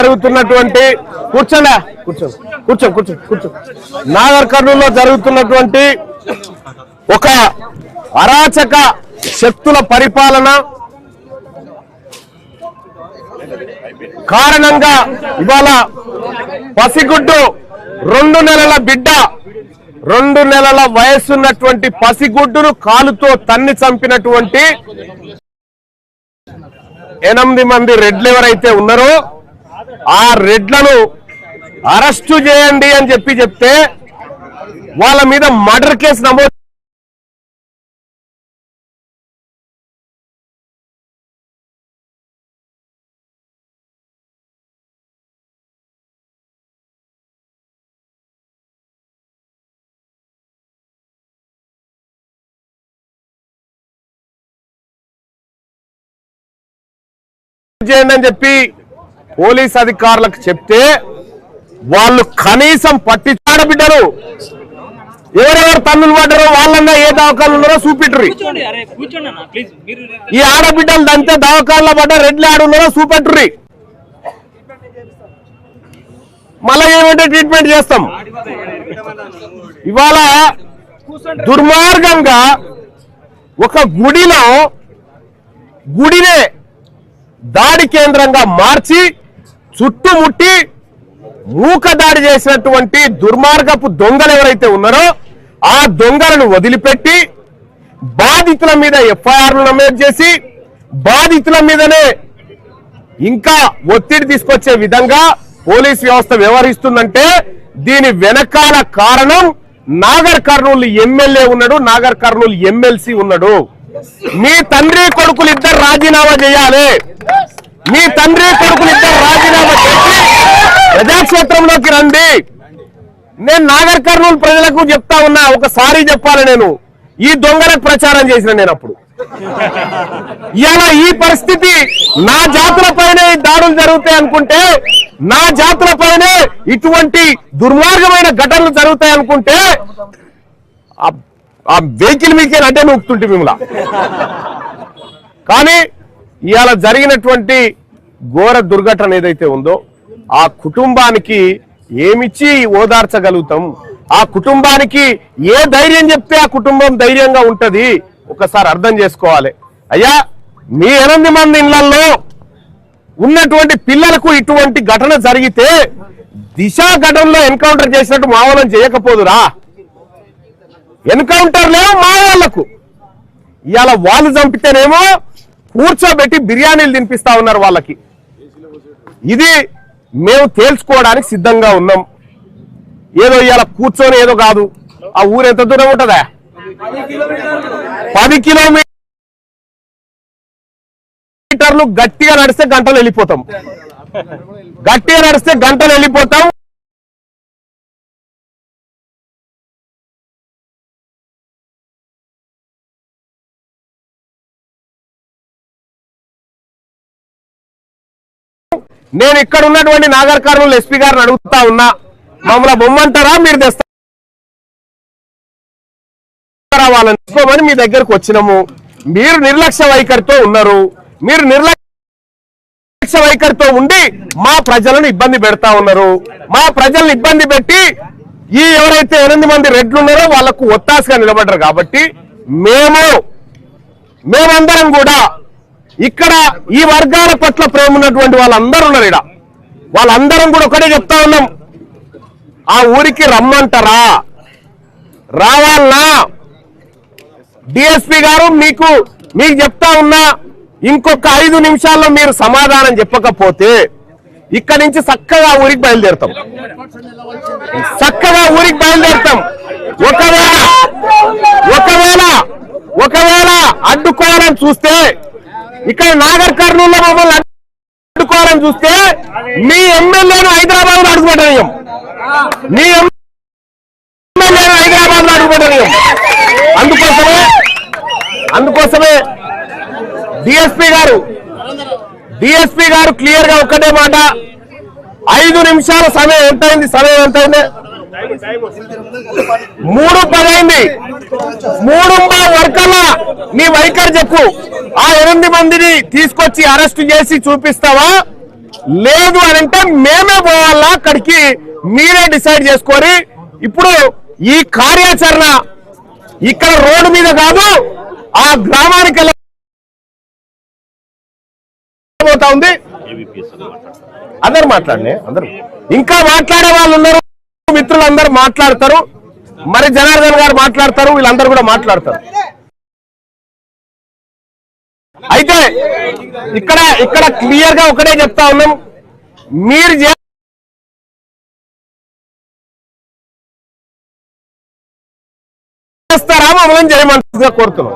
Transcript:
జరుగుతున్నటువంటి కూర్చోండి కూర్చో కూర్చో కూర్చో నాగర్ కర్నూలులో జరుగుతున్నటువంటి ఒక అరాచక శక్తుల పరిపాలన కారణంగా ఇవాళ పసిగుడ్డు 2 నెలల బిడ్డ 2 నెలల వయసున్నటువంటి పసిగుడ్డును కాలుతో తన్ని చంపినటువంటి 8 మంది రెడ్లు ఎవరైతే ఉన్నారో ఆ రెడ్లను అరెస్టు చేయండి అని చెప్తే వాళ్ళ మీద మర్డర్ కేసు నమోదు చేయండి అని చెప్పి పోలీస్ అధికారులకు చెప్తే వాళ్ళు కనీసం ఆడబిడ్డరు ఎవరెవరు తన్నులు పడ్డారో వాళ్ళన్నా ఏ దవాఖాలు ఉన్నారో చూపెట్టరు. ఈ ఆడబిడ్డలు దంతే దవాఖాల్లో పడ్డ రెడ్లు ఆడున్నారో చూపెట్టరు. మళ్ళా ఏమంటే ట్రీట్మెంట్ చేస్తాం. ఇవాళ దుర్మార్గంగా ఒక గుడినే దాడి కేంద్రంగా మార్చి చుట్టుముట్టి మూక దాడి చేసినటువంటి దుర్మార్గపు దొంగలు ఎవరైతే ఉన్నారో ఆ దొంగలను వదిలిపెట్టి బాధితుల మీద ఎఫ్ఐఆర్లు నమోదు చేసి బాధితుల మీదనే ఇంకా ఒత్తిడి తీసుకొచ్చే విధంగా పోలీస్ వ్యవస్థ వ్యవహరిస్తుందంటే దీని వెనకాల కారణం నాగర్ కర్నూలు ఎమ్మెల్యే ఉన్నాడు, నాగర్ కర్నూలు ఎమ్మెల్సీ ఉన్నాడు. మీ తండ్రి కొడుకులు ఇద్దరు రాజీనామా చేయాలి. మీ తండ్రి కొడుకులు ఇద్దరు రాజీనామా చేసి ప్రజాక్షేత్రంలోకి రండి. నేను నాగర్ కర్నూలు ప్రజలకు చెప్తా ఉన్నా, ఒకసారి చెప్పాలి, నేను ఈ దొంగలకు ప్రచారం చేసిన నేను అప్పుడు. ఇలా ఈ పరిస్థితి నా జాతులపైనే దాడులు జరుగుతాయి అనుకుంటే, నా జాతులపైనే ఇటువంటి దుర్మార్గమైన ఘటనలు జరుగుతాయి అనుకుంటే ఆ వెహికల్ మీకే అడ్డే నూపుతుంటే మిమ్మల్ని. కానీ ఇవాళ జరిగినటువంటి ఘోర దుర్ఘటన ఏదైతే ఉందో ఆ కుటుంబానికి ఏమిచ్చి ఓదార్చగలుగుతాం? ఆ కుటుంబానికి ఏ ధైర్యం చెప్తే ఆ కుటుంబం ధైర్యంగా ఉంటది? ఒకసారి అర్థం చేసుకోవాలి. అయ్యా, మీ 8 మంది ఇళ్లలో ఉన్నటువంటి పిల్లలకు ఇటువంటి ఘటన జరిగితే దిశ ఘటనలో ఎన్కౌంటర్ చేసినట్టు మావోలను చేయకపోదురా? ఎన్కౌంటర్ లేవు మా వాళ్లకు. ఇవాళ వాళ్ళు చంపితేనేమో కూర్చోబెట్టి బిర్యానీలు తినిపిస్తా ఉన్నారు వాళ్ళకి. ఇది మేము తేల్చుకోవడానికి సిద్ధంగా ఉన్నాం. ఏదో ఇవాళ కూర్చొని ఏదో కాదు. ఆ ఊరు ఎంత దూరం ఉంటుందా? 10 కిలోమీటర్లు గట్టిగా నడిస్తే గంటలు వెళ్ళిపోతాం. నేను ఇక్కడ ఉన్నటువంటి నాగర్ కర్నూలు ఎస్పీ గారిని అడుగుతా ఉన్నా, మమ్మల్ని బొమ్మంటారా, మీరు తెస్తారా? వాళ్ళని తీసుకోమని మీ దగ్గరకు వచ్చినాము. మీరు నిర్లక్ష్య వైఖరితో ఉన్నారు. మీరు నిర్లక్ష్య వైఖరితో ఉండి మా ప్రజలను ఇబ్బంది పెడతా ఉన్నారు. మా ప్రజలను ఇబ్బంది పెట్టి ఈ ఎవరైతే 8 మంది రెడ్లు ఉన్నారో వాళ్లకు ఒత్తాసగా నిలబడ్డారు. కాబట్టి మేమందరం కూడా ఇక్కడ ఈ వర్గాల పట్ల ప్రేమ ఉన్నటువంటి వాళ్ళందరూ ఉన్నారు. ఇక్కడ వాళ్ళందరం కూడా ఒకటే చెప్తా ఉన్నాం, ఆ ఊరికి రమ్మంటారా? రావాలనా? డిఎస్పీ గారు మీకు చెప్తా ఉన్నా, ఇంకొక 5 నిమిషాల్లో మీరు సమాధానం చెప్పకపోతే ఇక్కడి నుంచి చక్కగా ఊరికి బయలుదేరుతాం. ఒకవేళ అడ్డుకోవాలని చూస్తే, ఇక్కడ నాగర్ కర్నూలులో మమ్మల్ని అడ్డుకోవాలని చూస్తే మీ ఎమ్మెల్యేను హైదరాబాద్ లో అడుగుపెట్టనీయం. అందుకోసమే డిఎస్పీ గారు క్లియర్ గా ఒక్కటే మాట, 5 నిమిషాల సమయం ఎంతైంది? 3:10 3 వరకల్లా నీ వైఖరి చెప్పు. ఆ 8 మందిని తీసుకొచ్చి అరెస్ట్ చేసి చూపిస్తావా, లేదు అని అంటే మేమే పోవాలా అక్కడికి, మీరే డిసైడ్ చేసుకొని. ఇప్పుడు ఈ కార్యాచరణ ఇక్కడ రోడ్డు మీద కాదు, ఆ గ్రామానికి వెళ్ళబోతా ఉంది. అందరు మాట్లాడండి, అందరూ ఇంకా మాట్లాడే వాళ్ళు ఉన్నారు, మిత్రులు అందరూ మాట్లాడతారు, మరి జనార్దన్ గారు మాట్లాడతారు, వీళ్ళందరూ కూడా మాట్లాడతారు. అయితే ఇక్కడ క్లియర్ గా ఒకటే చెప్తా ఉన్నాం, మీరు చేస్తారా మమ్మల్ని చేయమంటగా కోరుతున్నాం.